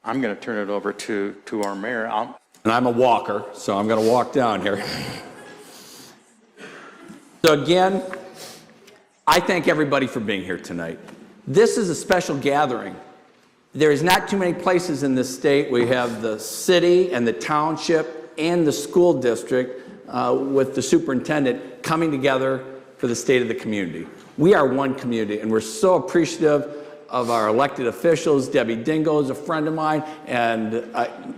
I'm going to turn it over to our mayor. And I'm a walker, so I'm going to walk down here. So again, I thank everybody for being here tonight. This is a special gathering. There's not too many places in this state. We have the city and the township and the school district with the superintendent coming together for the state of the community. We are one community, and we're so appreciative of our elected officials. Debbie Dingle is a friend of mine, and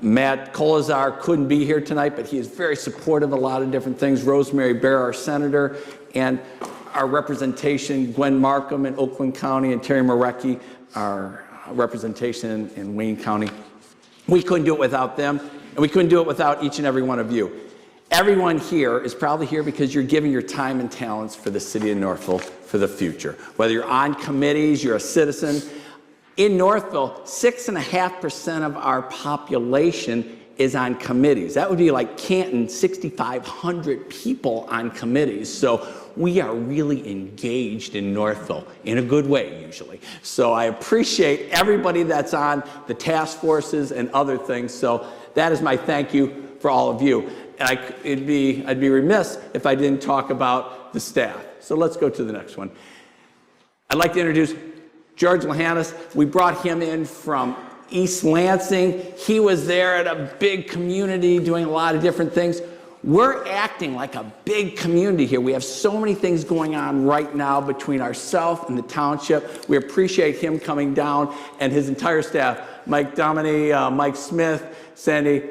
Matt Kolazar couldn't be here tonight, but he is very supportive of a lot of different things. Rosemary Bear, our senator, and our representation, Gwen Markham in Oakland County, and Terry Marecki, our representation in Wayne County. We couldn't do it without them, and we couldn't do it without each and every one of you. Everyone here is probably here because you're giving your time and talents for the city of Northville for the future. Whether you're on committees, you're a citizen. In Northville, 6.5% of our population is on committees. That would be like Canton, 6,500 people on committees. So we are really engaged in Northville in a good way, usually. So I appreciate everybody that's on the task forces and other things. So that is my thank you for all of you. And I'd be remiss if I didn't talk about the staff. So let's go to the next one. I'd like to introduce George Lahannis. We brought him in from East Lansing. He was there at a big community doing a lot of different things. We're acting like a big community here. We have so many things going on right now between ourselves and the township. We appreciate him coming down and his entire staff. Mike Dominy, Mike Smith, Sandy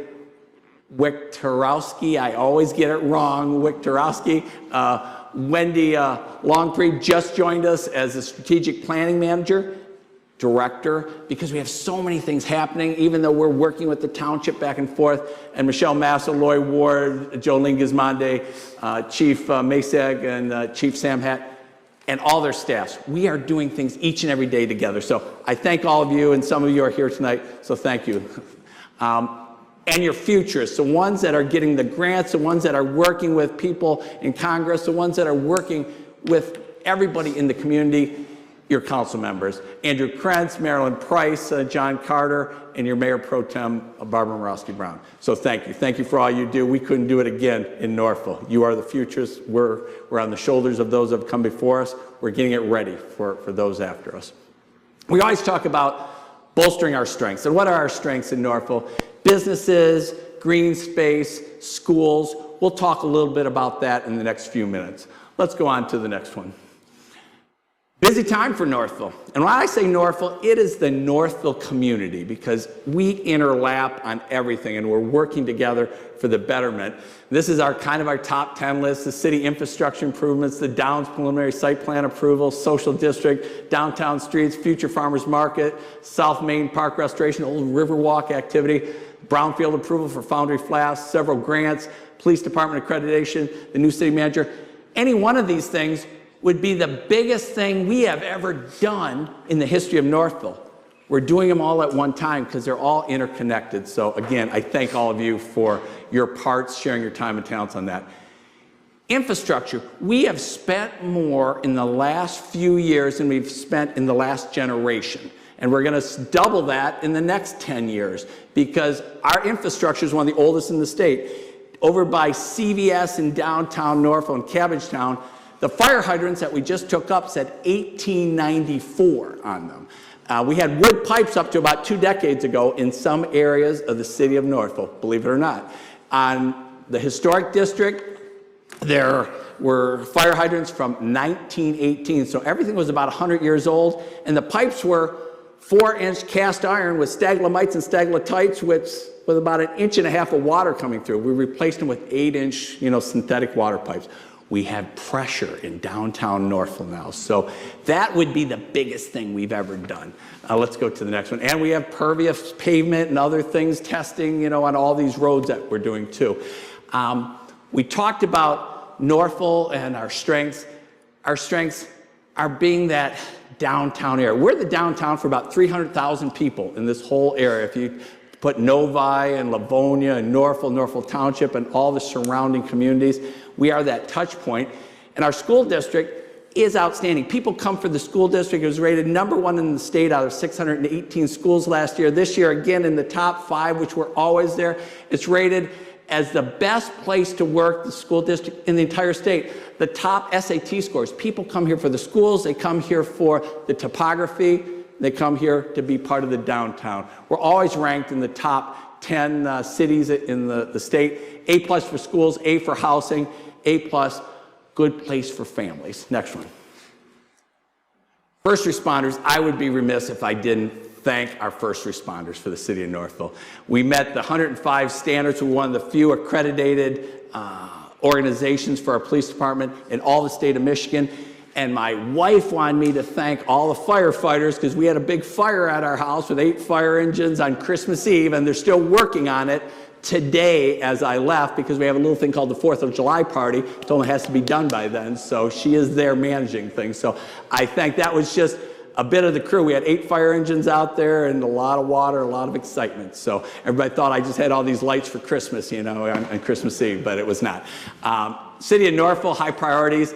Wiktorowski, I always get it wrong, Wiktorowski. Wendy Longpreet just joined us as a strategic planning manager, director, because we have so many things happening, even though we're working with the township back and forth. And Michelle Massa, Loy Ward, Jolene Gizmonde, Chief Masag, and Chief Sam Hatt, and all their staffs. We are doing things each and every day together. So I thank all of you, and some of you are here tonight, so thank you. And your futurists, the ones that are getting the grants, the ones that are working with people in Congress, the ones that are working with everybody in the community, your council members. Andrew Krentz, Marilyn Price, John Carter, and your Mayor Pro Tem, Barbara Morowski Brown. So thank you. Thank you for all you do. We couldn't do it again in Northville. You are the futurists. We're on the shoulders of those that have come before us. We're getting it ready for those after us. We always talk about bolstering our strengths. And what are our strengths in Northville? Businesses, green space, schools. We'll talk a little bit about that in the next few minutes. Let's go on to the next one. Busy time for Northville. And when I say Northville, it is the Northville community because we interlap on everything and we're working together for the betterment. This is our top 10 list: the city infrastructure improvements, the Downs preliminary site plan approval, social district, downtown streets, future farmers market, South Main Park restoration, old Riverwalk activity, brownfield approval for Foundry Flats, several grants, police department accreditation, the new city manager. Any one of these things would be the biggest thing we have ever done in the history of Northville. We're doing them all at one time because they're all interconnected. So again, I thank all of you for your parts, sharing your time and talents on that. Infrastructure, we have spent more in the last few years than we've spent in the last generation. And we're going to double that in the next 10 years because our infrastructure is one of the oldest in the state. Over by CVS in downtown Northville and Cabbagetown, the fire hydrants that we just took up said 1894 on them. We had wood pipes up to about 2 decades ago in some areas of the city of Northville, believe it or not. On the historic district, there were fire hydrants from 1918, so everything was about 100 years old, and the pipes were 4-inch cast iron with staglamites and staglatites, with about 1.5 inches of water coming through. We replaced them with 8-inch, synthetic water pipes. We have pressure in downtown Northville now. So that would be the biggest thing we've ever done. Let's go to the next one. And we have pervious pavement and other things, testing, on all these roads that we're doing too. We talked about Northville and our strengths. Our strengths are being that downtown area. We're the downtown for about 300,000 people in this whole area. If you put Novi and Livonia and Northville Township and all the surrounding communities, we are that touch point. And our school district is outstanding. People come for the school district. It was rated #1 in the state out of 618 schools last year. This year, again, in the top 5, which were always there. It's rated as the best place to work, the school district in the entire state. The top SAT scores. People come here for the schools. They come here for the topography. They come here to be part of the downtown. We're always ranked in the top 10 cities in the state. A+ for schools, A for housing, A+, good place for families. Next one. First responders, I would be remiss if I didn't thank our first responders for the city of Northville. We met the 105 standards. We're one of the few accredited organizations for our police department in all the state of Michigan. And my wife wanted me to thank all the firefighters because we had a big fire at our house with 8 fire engines on Christmas Eve, and they're still working on it today as I left because we have a little thing called the 4th of July party. It only has to be done by then, so she is there managing things. So I think that was just a bit of the crew. We had 8 fire engines out there and a lot of water, a lot of excitement. So everybody thought I just had all these lights for Christmas, you know, on Christmas Eve, but it was not. City of Northville, high priorities,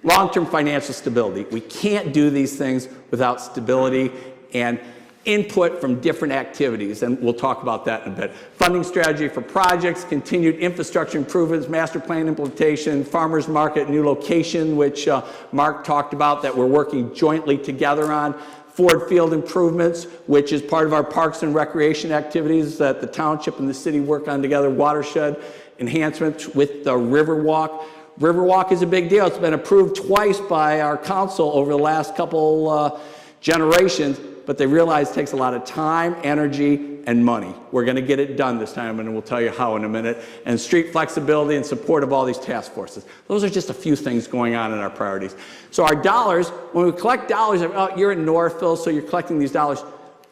long-term financial stability. We can't do these things without stability and input from different activities, and we'll talk about that in a bit. Funding strategy for projects, continued infrastructure improvements, master plan implementation, farmers market, new location, which Mark talked about that we're working jointly together on. Ford Field improvements, which is part of our parks and recreation activities that the township and the city work on together. Watershed enhancements with the Riverwalk. Riverwalk is a big deal. It's been approved twice by our council over the last couple generations, but they realize it takes a lot of time, energy, and money. We're going to get it done this time, and we'll tell you how in a minute. And street flexibility and support of all these task forces. Those are just a few things going on in our priorities. So our dollars, when we collect dollars, oh, you're in Northville, so you're collecting these dollars.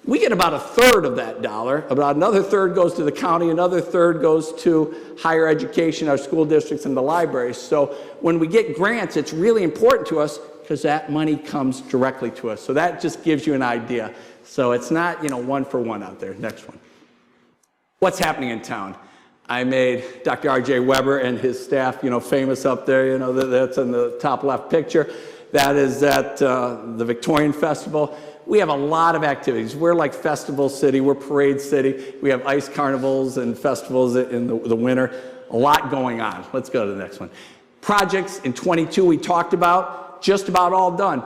We get about 1/3 of that dollar. About another third goes to the county, another third goes to higher education, our school districts, and the libraries. So when we get grants, it's really important to us because that money comes directly to us. So that just gives you an idea. So it's not, you know, 1 for 1 out there. Next one. What's happening in town? I made Dr. R.J. Weber and his staff, you know, famous up there. You know, that's in the top left picture. That is at the Victorian Festival. We have a lot of activities. We're like festival city. We're parade city. We have ice carnivals and festivals in the winter. A lot going on. Let's go to the next one. Projects in 22 we talked about. Just about all done.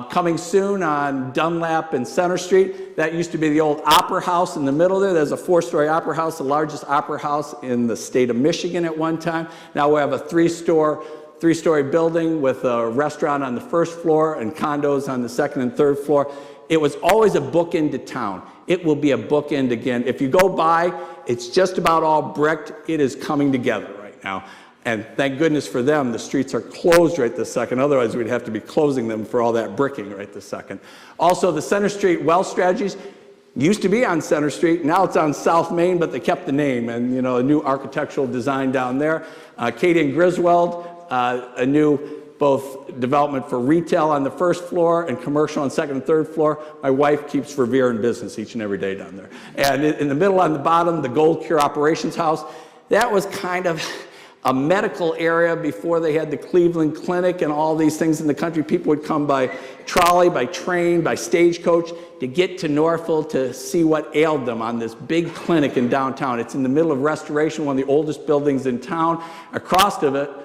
Coming soon on Dunlap and Center Street. That used to be the old Opera House in the middle there. There's a 4-story opera house, the largest opera house in the state of Michigan at one time. Now we have a 3-story building with a restaurant on the 1st floor and condos on the 2nd and 3rd floor. It was always a bookend to town. It will be a bookend again. If you go by, it's just about all bricked. It is coming together right now. And thank goodness for them, the streets are closed right this second. Otherwise, we'd have to be closing them for all that bricking right this second. Also, the Center Street well strategies used to be on Center Street. Now it's on South Main, but they kept the name. And, you know, a new architectural design down there. Katie and Griswold, a new both development for retail on the 1st floor and commercial on 2nd and 3rd floor. My wife keeps Revere in business each and every day down there. And in the middle on the bottom, the Gold Cure Operations House. That was kind of a medical area before they had the Cleveland Clinic and all these things in the country. People would come by trolley, by train, by stagecoach to get to Northville to see what ailed them on this big clinic in downtown. It's in the middle of restoration, one of the oldest buildings in town. Across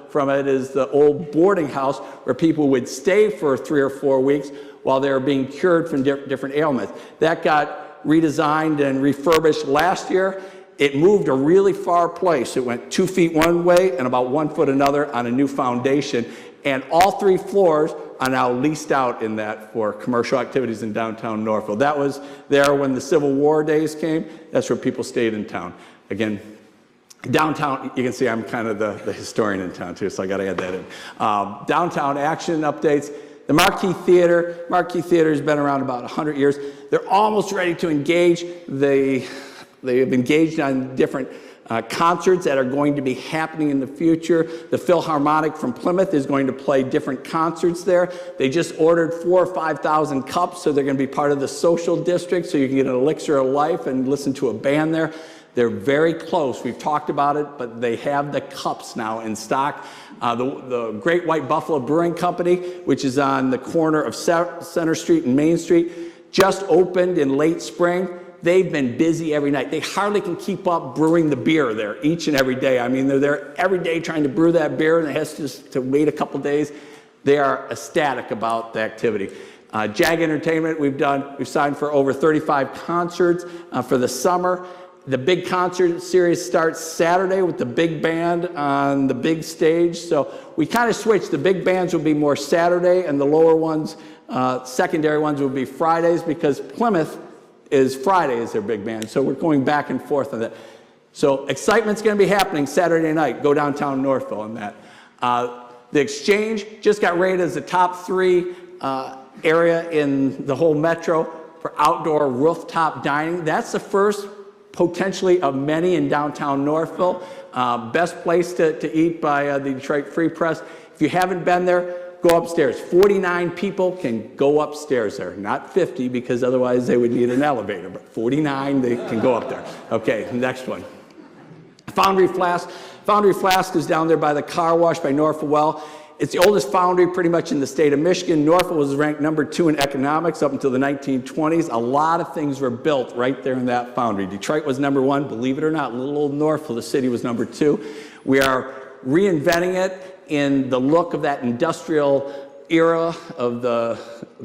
from it is the old boarding house where people would stay for 3 or 4 weeks while they were being cured from different ailments. That got redesigned and refurbished last year. It moved a really far place. It went 2 feet one way and about 1 foot another on a new foundation. And all 3 floors are now leased out in that for commercial activities in downtown Northville. That was there when the Civil War days came. That's where people stayed in town. Again, downtown, you can see I'm kind of the historian in town too, so I got to add that in. Downtown action updates. The Marquee Theater has been around about 100 years. They're almost ready to engage. They have engaged on different concerts that are going to be happening in the future. The Philharmonic from Plymouth is going to play different concerts there. They just ordered 4,000 or 5,000 cups, so they're going to be part of the social district, so you can get an elixir of life and listen to a band there. They're very close. We've talked about it, but they have the cups now in stock. The Great White Buffalo Brewing Company, which is on the corner of Center Street and Main Street, just opened in late spring. They've been busy every night. They hardly can keep up brewing the beer there each and every day. I mean, they're there every day trying to brew that beer, and it has to wait a couple days. They are ecstatic about the activity. JAG Entertainment, we've signed for over 35 concerts for the summer. The big concert series starts Saturday with the big band on the big stage. So we kind of switched. The big bands will be more Saturday, and the lower ones, secondary ones, will be Fridays, because Plymouth is Friday is their big band. So we're going back and forth on that. So excitement's going to be happening Saturday night. Go downtown Northville on that. The Exchange just got rated as the top 3 area in the whole metro for outdoor rooftop dining. That's the first, potentially, of many in downtown Northville. Best place to eat by the Detroit Free Press. If you haven't been there, go upstairs. 49 people can go upstairs there, not 50, because otherwise they would need an elevator, but 49, they can go up there. Okay, next one. Foundry Flask. Foundry Flask is down there by the car wash by Northville Well. It's the oldest foundry pretty much in the state of Michigan. Northville was ranked number 2 in economics up until the 1920s. A lot of things were built right there in that foundry. Detroit was number 1, believe it or not. Little old Northville, the city, was number 2. We are reinventing it in the look of that industrial era of the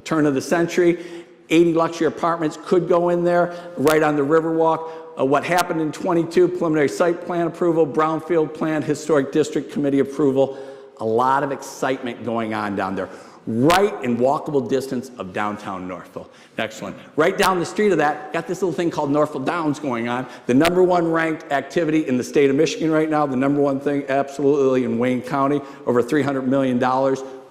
turn of the century. 80 luxury apartments could go in there, right on the Riverwalk. What happened in 22, preliminary site plan approval, brownfield plan, historic district committee approval. A lot of excitement going on down there, right in walkable distance of downtown Northville. Next one. Right down the street of that, got this little thing called Northville Downs going on. The number 1 ranked activity in the state of Michigan right now, the number 1 thing absolutely in Wayne County. Over $300 million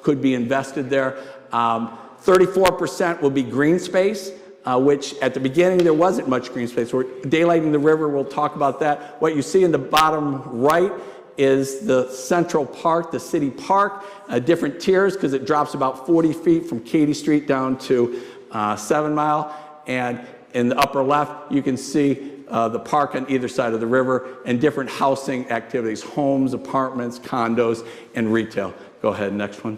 could be invested there. 34% will be green space, which at the beginning there wasn't much green space. We're daylighting the river, we'll talk about that. What you see in the bottom right is the Central Park, the city park, different tiers, because it drops about 40 feet from Katy Street down to 7 Mile. And in the upper left, you can see the park on either side of the river and different housing activities, homes, apartments, condos, and retail. Go ahead, next one.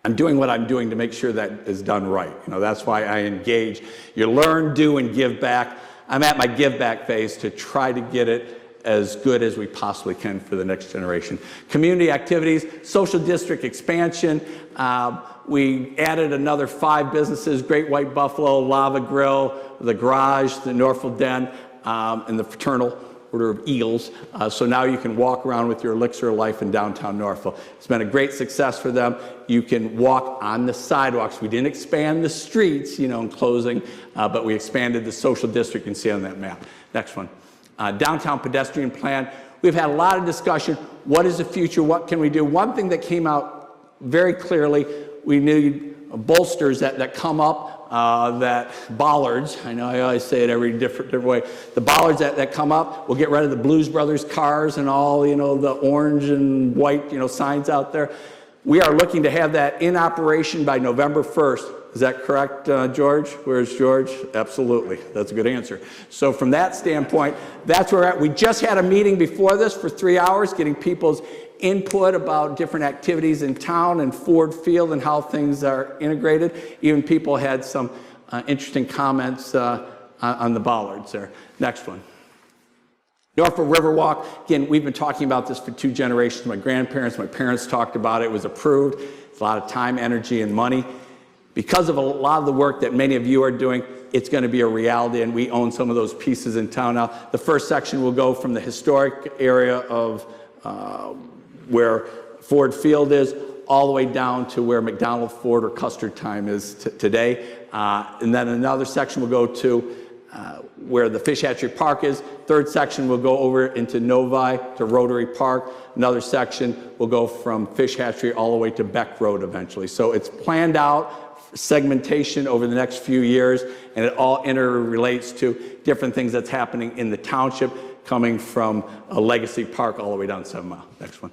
I'm doing what I'm doing to make sure that is done right. You know, that's why I engage. You learn, do, and give back. I'm at my give back phase to try to get it as good as we possibly can for the next generation. Community activities, social district expansion. We added another 5 businesses: Great White Buffalo, Lava Grill, the Garage, the Northville Den, and the Fraternal Order of Eagles. So now you can walk around with your elixir of life in downtown Northville. It's been a great success for them. You can walk on the sidewalks. We didn't expand the streets, you know, in closing, but we expanded the social district. You can see on that map. Next one. Downtown pedestrian plan. We've had a lot of discussion. What is the future? What can we do? One thing that came out very clearly, we need bolsters that come up, that bollards. I know I always say it every different way. The bollards that come up, we'll get rid of the Blues Brothers cars and all, you know, the orange and white, you know, signs out there. We are looking to have that in operation by November 1st. Is that correct, George? Where's George? Absolutely. That's a good answer. So from that standpoint, that's where we're at. We just had a meeting before this for 3 hours, getting people's input about different activities in town and Ford Field and how things are integrated. Even people had some interesting comments on the bollards there. Next one. Northville Riverwalk. Again, we've been talking about this for 2 generations. My grandparents, my parents talked about it. It was approved. It's a lot of time, energy, and money. Because of a lot of the work that many of you are doing, it's going to be a reality, and we own some of those pieces in town now. The first section will go from the historic area of where Ford Field is, all the way down to where McDonald, Ford, or Custard Time is today. And then another section will go to where the Fish Hatchery Park is. Third section will go over into Novi to Rotary Park. Another section will go from Fish Hatchery all the way to Beck Road eventually. So it's planned out segmentation over the next few years, and it all interrelates to different things that's happening in the township, coming from a Legacy Park all the way down 7 Mile. Next one.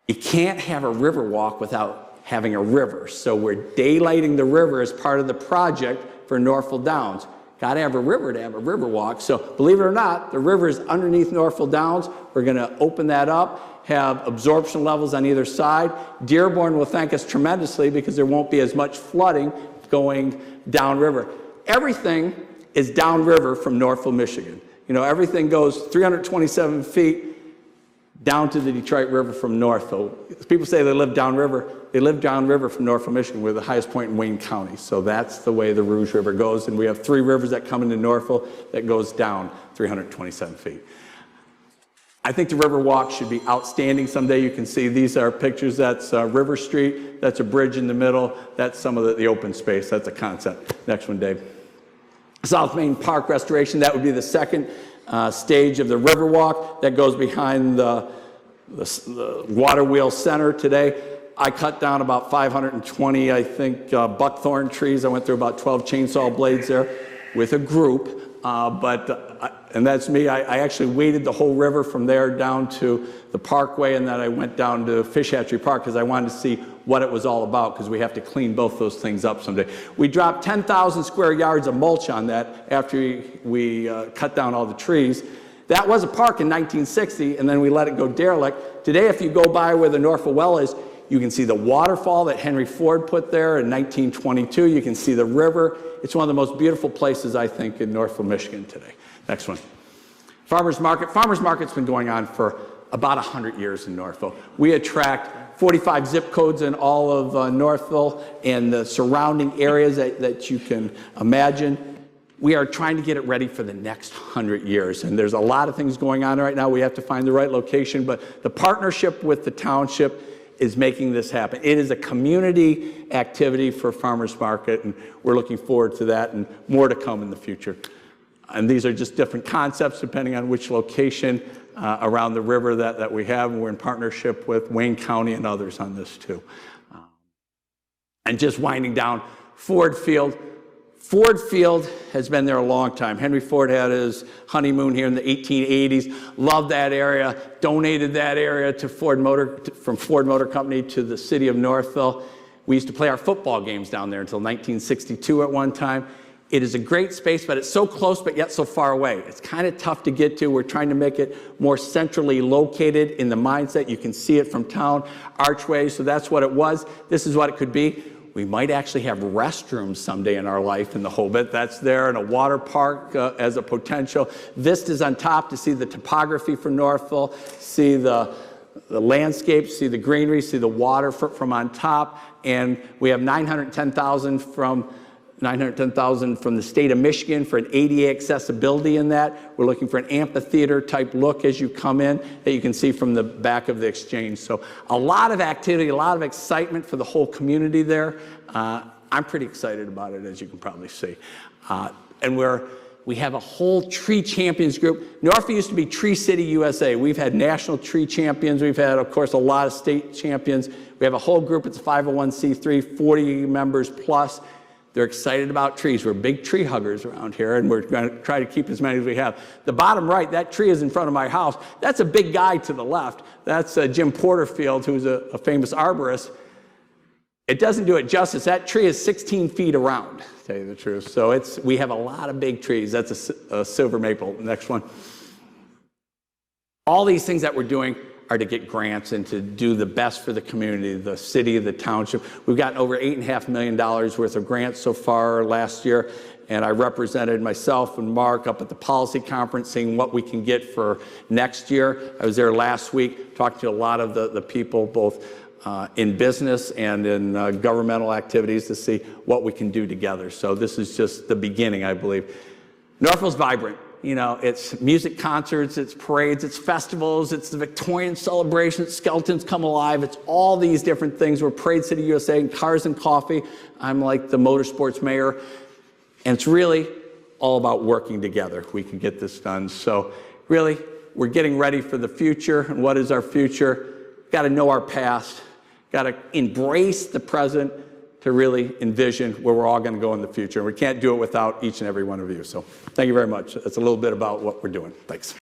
You can't have a river walk without having a river, so we're daylighting the river as part of the project for Northville Downs. Got to have a river to have a river walk. So believe it or not, the river is underneath Northville Downs. We're going to open that up, have absorption levels on either side. Dearborn will thank us tremendously because there won't be as much flooding going downriver. Everything is downriver from Northville, Michigan. You know, everything goes 327 feet down to the Detroit River from Northville. People say they live downriver. They live downriver from Northville, Michigan. We're the highest point in Wayne County. So that's the way the Rouge River goes. And we have 3 rivers that come into Northville that goes down 327 feet. I think the river walk should be outstanding someday. You can see these are pictures. That's River Street. That's a bridge in the middle. That's some of the open space. That's a concept. Next one, Dave. South Main Park restoration. That would be the second stage of the Riverwalk that goes behind the water wheel center today. I cut down about 520, I think, buckthorn trees. I went through about 12 chainsaw blades there with a group, and that's me. I actually waded the whole river from there down to the parkway, and then I went down to Fish Hatchery Park because I wanted to see what it was all about, because we have to clean both those things up someday. We dropped 10,000 square yards of mulch on that after we cut down all the trees. That was a park in 1960, and then we let it go derelict. Today, if you go by where the Northville Well is, you can see the waterfall that Henry Ford put there in 1922. You can see the river. It's one of the most beautiful places, I think, in Northville, Michigan today. Next one. Farmers Market. Farmers Market's been going on for about 100 years in Northville. We attract 45 zip codes in all of Northville and the surrounding areas that you can imagine. We are trying to get it ready for the next 100 years. And there's a lot of things going on right now. We have to find the right location, but the partnership with the township is making this happen. It is a community activity for Farmers Market, and we're looking forward to that and more to come in the future. And these are just different concepts depending on which location around the river that we have. And we're in partnership with Wayne County and others on this too. And just winding down, Ford Field. Ford Field has been there a long time. Henry Ford had his honeymoon here in the 1880s, loved that area, donated that area to from Ford Motor Company to the city of Northville. We used to play our football games down there until 1962 at one time. It is a great space, but it's so close but yet so far away. It's kind of tough to get to. We're trying to make it more centrally located in the mindset. You can see it from town, archways, so that's what it was. This is what it could be. We might actually have restrooms someday in our life in the Hobbit. That's there, and a water park as a potential. Vistas on top to see the topography for Northville, see the landscape, see the greenery, see the water from on top. And we have $910,000 from the state of Michigan for an ADA accessibility in that. We're looking for an amphitheater type look as you come in that you can see from the back of the exchange. So a lot of activity, a lot of excitement for the whole community there. I'm pretty excited about it, as you can probably see. And we have a whole tree champions group. Northville used to be Tree City, USA. We've had national tree champions. We've had, of course, a lot of state champions. We have a whole group. It's a 501c3, 40 members plus. They're excited about trees. We're big tree huggers around here, and we're going to try to keep as many as we have. The bottom right, that tree is in front of my house. That's a big guy to the left. That's Jim Porterfield, who's a famous arborist. It doesn't do it justice. That tree is 16 feet around, to tell you the truth. So we have a lot of big trees. That's a silver maple. Next one. All these things that we're doing are to get grants and to do the best for the community, the city, the township. We've gotten over $8.5 million worth of grants so far last year, and I represented myself and Mark up at the policy conference seeing what we can get for next year. I was there last week talking to a lot of the people, both in business and in governmental activities, to see what we can do together. So this is just the beginning, I believe. Northville's vibrant. You know, it's music concerts, it's parades, it's festivals, it's the Victorian celebration, Skeletons Come Alive, it's all these different things. We're Parade City USA and Cars and Coffee. I'm like the motorsports mayor. And it's really all about working together. We can get this done. So really, we're getting ready for the future. And what is our future? Got to know our past, got to embrace the present to really envision where we're all going to go in the future. And we can't do it without each and every one of you. So thank you very much. That's a little bit about what we're doing. Thanks.